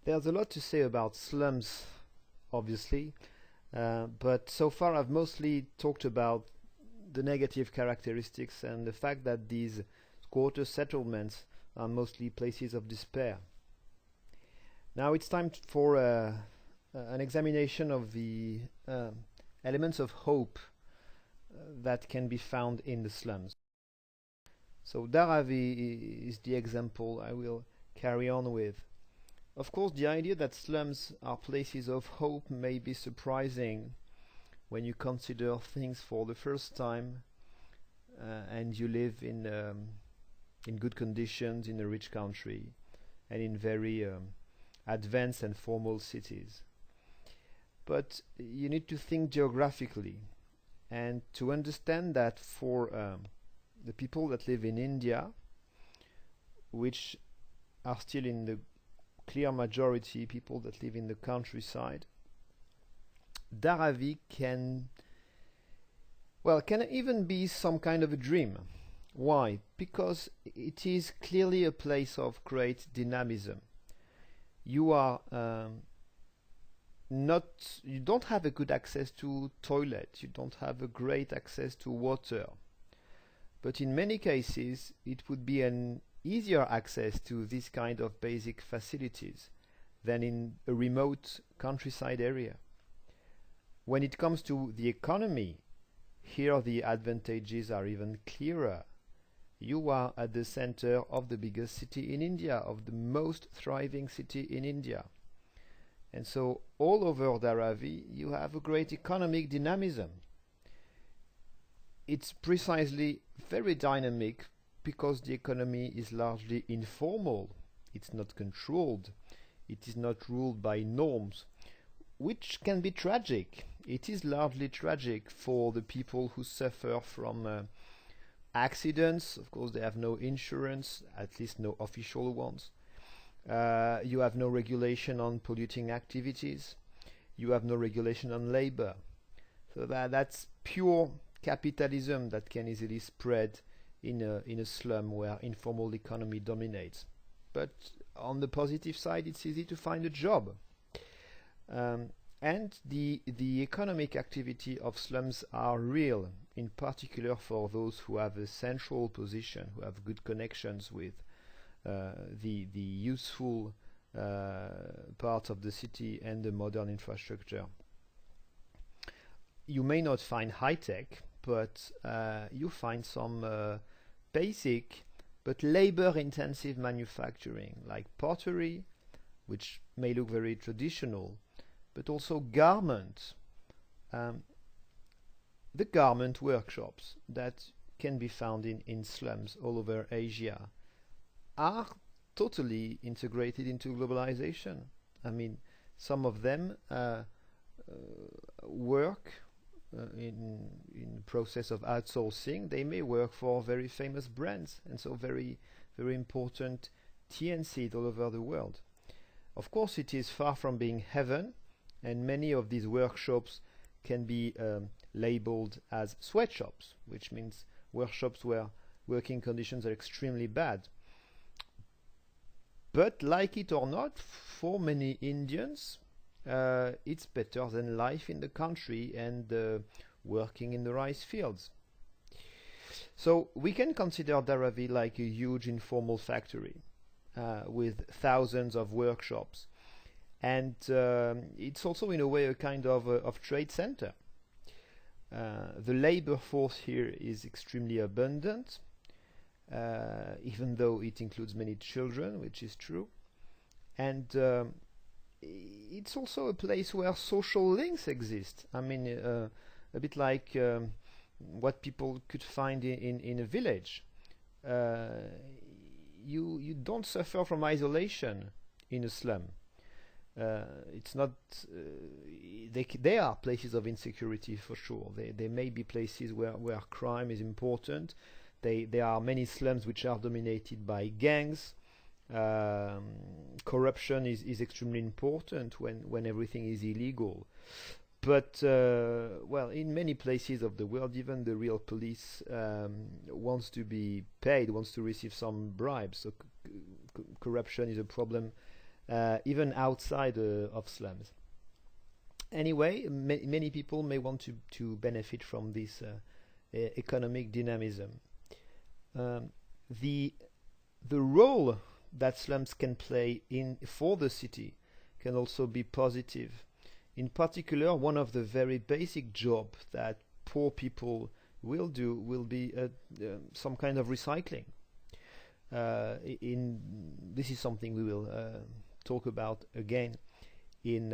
There's a lot to say about slums, obviously, but so far I've mostly talked about the negative characteristics and the fact that these quarter settlements are mostly places of despair. Now it's time for an examination of the elements of hope that can be found in the slums. So Dharavi is the example I will carry on with. Of course, the idea that slums are places of hope may be surprising when you consider things for the first time and you live in good conditions in a rich country and in very advanced and formal cities. But you need to think geographically and to understand that for the people that live in India, which are still in the clear majority, people that live in the countryside, Dharavi can even be some kind of a dream. Why? Because it is clearly a place of great dynamism. You are you don't have a good access to toilet, you don't have a great access to water, but in many cases it would be an easier access to this kind of basic facilities than in a remote countryside area. When it comes to the economy, here the advantages are even clearer. You are at the center of the biggest city in India, of the most thriving city in India. And so all over Dharavi you have a great economic dynamism. It's precisely very dynamic because the economy is largely informal. It's not controlled. It is not ruled by norms, which can be tragic. It is largely tragic for the people who suffer from accidents. Of course, they have no insurance, at least no official ones. You have no regulation on polluting activities. You have no regulation on labor. So that's pure capitalism that can easily spread in a slum where informal economy dominates. But on the positive side, it's easy to find a job. And the economic activity of slums are real, in particular for those who have a central position, who have good connections with the useful part of the city and the modern infrastructure. You may not find high tech, but you find some basic but labor intensive manufacturing like pottery, which may look very traditional, but also garment. The garment workshops that can be found in slums all over Asia are totally integrated into globalization. I mean, some of them work in process of outsourcing. They may work for very famous brands, and so very important TNCs all over the world. Of course, it is far from being heaven, and many of these workshops can be labeled as sweatshops, which means workshops where working conditions are extremely bad. But like it or not, for many Indians, it's better than life in the country and working in the rice fields. So we can consider Dharavi like a huge informal factory with thousands of workshops. And it's also in a way a kind of trade center. The labor force here is extremely abundant, even though it includes many children, which is true. And it's also a place where social links exist. I mean, a bit like what people could find in a village. You don't suffer from isolation in a slum. It's not. They are places of insecurity for sure. They may be places where crime is important. There are many slums which are dominated by gangs. Corruption is extremely important when everything is illegal. But in many places of the world, even the real police wants to be paid, wants to receive some bribes. So corruption is a problem even outside of slums. Anyway, many people may want to benefit from this economic dynamism. Um, the the role that slums can play in for the city can also be positive. In particular, one of the very basic job that poor people will do will be some kind of recycling. In This is something we will talk about again in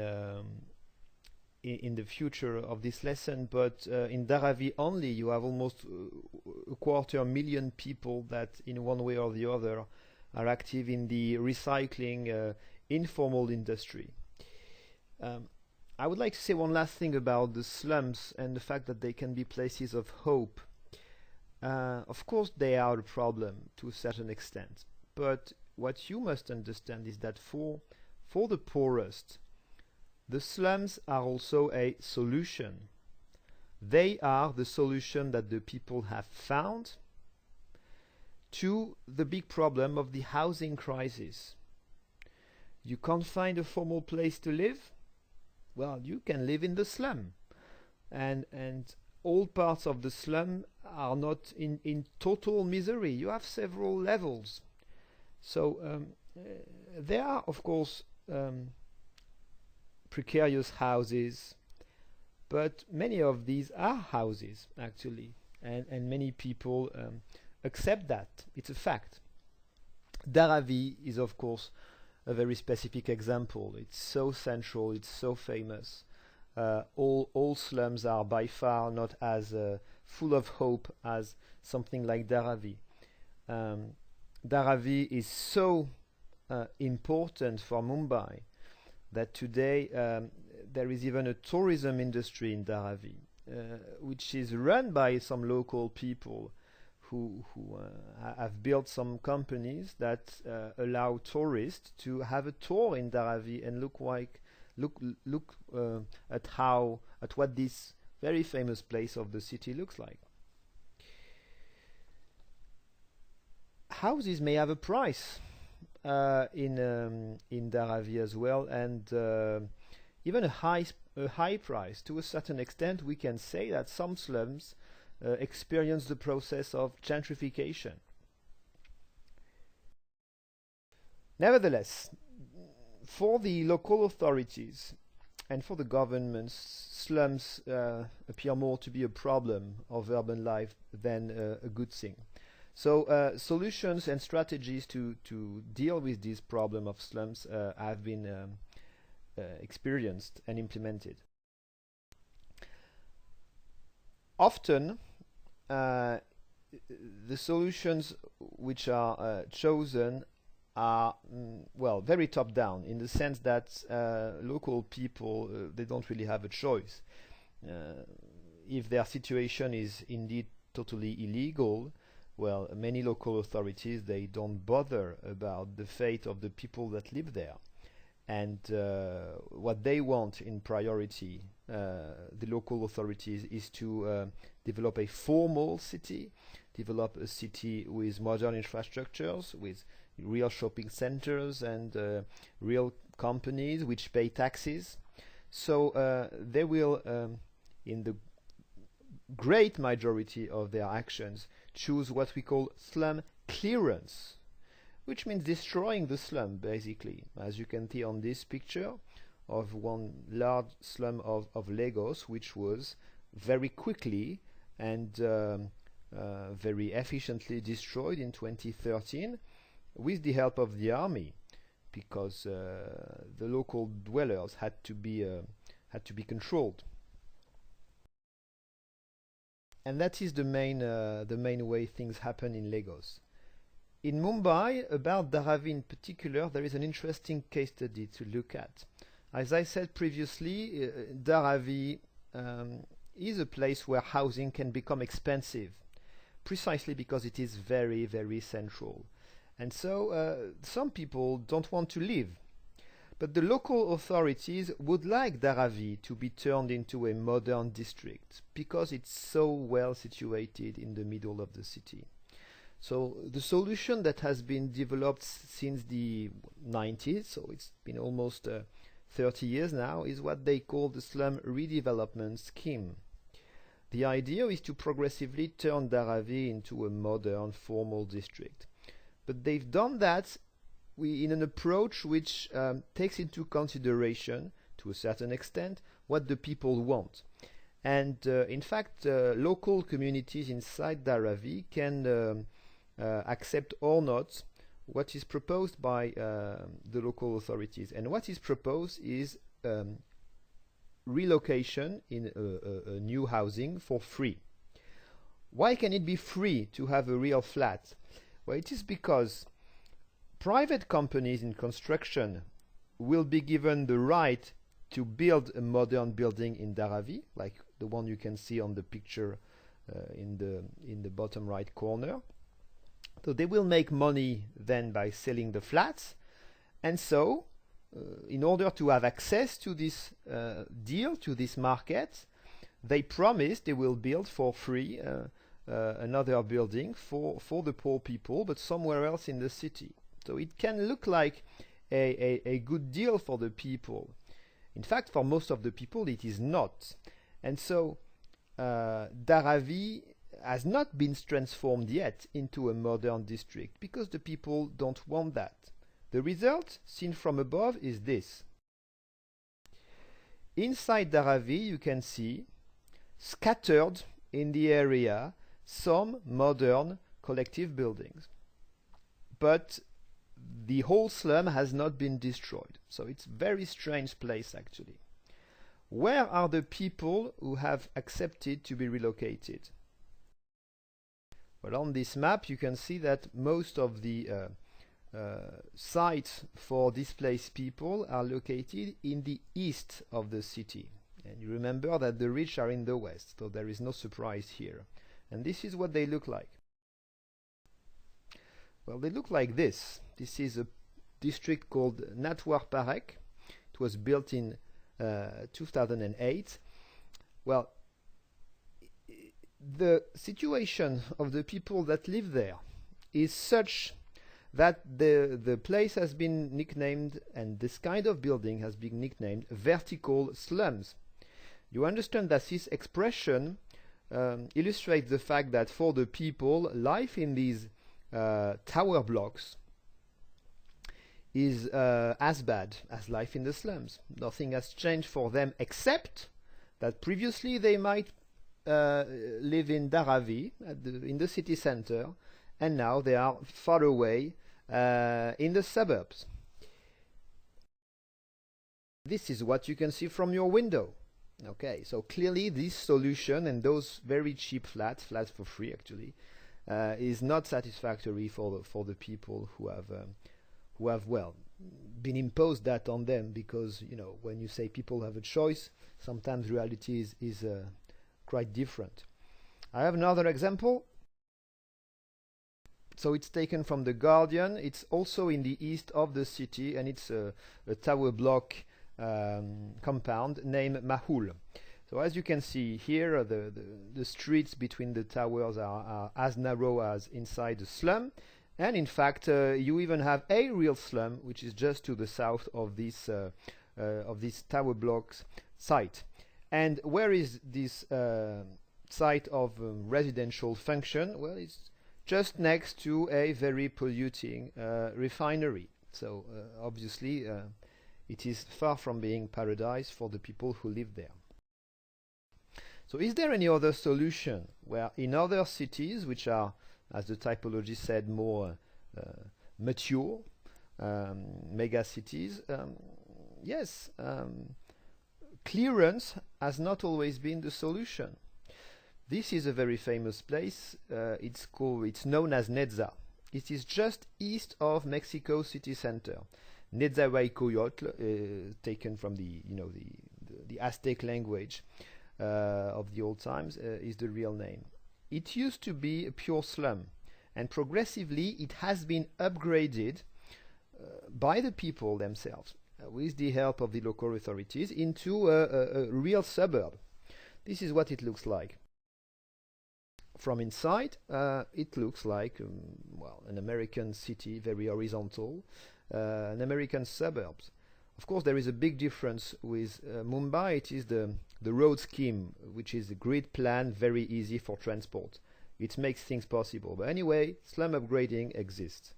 in the future of this lesson. But in Dharavi only, you have almost a 250,000 people that, in one way or the other, are active in the recycling informal industry. Um, I would like to say one last thing about the slums and the fact that they can be places of hope. Of course, they are a problem to a certain extent, but what you must understand is that for the poorest, the slums are also a solution. They are the solution that the people have found to the big problem of the housing crisis. You can't find a formal place to live? Well, you can live in the slum. And all parts of the slum are not in total misery. You have several levels. So there are, of course, precarious houses, but many of these are houses, actually. And many people accept that. It's a fact. Dharavi is, of course, a very specific example. It's so central, it's so famous. All slums are by far not as full of hope as something like Dharavi. Dharavi is so important for Mumbai that today there is even a tourism industry in Dharavi, which is run by some local people who have built some companies that allow tourists to have a tour in Dharavi and look at what this very famous place of the city looks like. Houses may have a price in Dharavi as well, and even a high price. To a certain extent, we can say that some slums experience the process of gentrification. Nevertheless, for the local authorities and for the governments, slums appear more to be a problem of urban life than a good thing. So solutions and strategies to deal with this problem of slums have been experienced and implemented. Often, the solutions which are chosen are well, very top down, in the sense that local people they don't really have a choice. If their situation is indeed totally illegal, well, many local authorities they don't bother about the fate of the people that live there, and what they want in priority, the local authorities, is to develop a formal city, develop a city with modern infrastructures, with real shopping centers and real companies which pay taxes. So they will, in the great majority of their actions, choose what we call slum clearance, which means destroying the slum, basically. As you can see on this picture of one large slum of Lagos, which was very quickly and very efficiently destroyed in 2013 with the help of the army, because the local dwellers had to be controlled. And that is the main way things happen in Lagos. In Mumbai, about Dharavi in particular, there is an interesting case study to look at. As I said previously, Dharavi is a place where housing can become expensive, precisely because it is very, very central. And so some people don't want to live. But the local authorities would like Dharavi to be turned into a modern district because it's so well situated in the middle of the city. So the solution that has been developed since the 90s, so it's been almost 30 years now, is what they call the slum redevelopment scheme. The idea is to progressively turn Dharavi into a modern, formal district. But they've done that in an approach which takes into consideration, to a certain extent, what the people want. And in fact, local communities inside Dharavi can accept or not what is proposed by the local authorities. And what is proposed is relocation in a new housing for free. Why can it be free to have a real flat? Well, it is because private companies in construction will be given the right to build a modern building in Dharavi, like the one you can see on the picture in the bottom right corner. So they will make money then by selling the flats, and so in order to have access to this deal, to this market, they promise they will build for free another building for the poor people, but somewhere else in the city. So it can look like a good deal for the people. In fact, for most of the people, it is not. And so Dharavi has not been transformed yet into a modern district because the people don't want that. The result, seen from above, is this. Inside Dharavi, you can see, scattered in the area, some modern collective buildings. But the whole slum has not been destroyed. So it's a very strange place, actually. Where are the people who have accepted to be relocated? Well, on this map, you can see that most of the sites for displaced people are located in the east of the city. And you remember that the rich are in the west, so there is no surprise here. And this is what they look like. Well, they look like this. This is a district called Natwar Parek. It was built in 2008. Well, the situation of the people that live there is such that the place has been nicknamed, and this kind of building has been nicknamed, vertical slums. You understand that this expression illustrates the fact that for the people, life in these tower blocks is as bad as life in the slums. Nothing has changed for them except that previously they might live in Dharavi, in the city center, and now they are far away in the suburbs. This is what you can see from your window. Okay, so clearly this solution and those very cheap flats for free actually, is not satisfactory for the people who have well been imposed that on them, because when you say people have a choice, sometimes reality is quite different. I have another example. So it's taken from The Guardian. It's also in the east of the city, and it's a tower block compound named Mahul. So as you can see here, the streets between the towers are as narrow as inside the slum, and in fact you even have a real slum which is just to the south of this tower blocks site. And where is this site of residential function? Well, it's just next to a very polluting refinery. So obviously it is far from being paradise for the people who live there. So is there any other solution where in other cities, which are, as the typology said, more mature, mega cities? Yes, clearance has not always been the solution. This is a very famous place. It's known as Neza. It is just east of Mexico city center. Nezahualcóyotl, taken from the Aztec language of the old times, is the real name. It used to be a pure slum, and progressively it has been upgraded by the people themselves, with the help of the local authorities, into a real suburb. This is what it looks like. from inside, it looks like well, an American city, very horizontal, an American suburbs. Of course, there is a big difference with Mumbai. It is the road scheme, which is a grid plan, very easy for transport. It makes things possible. But anyway, slum upgrading exists.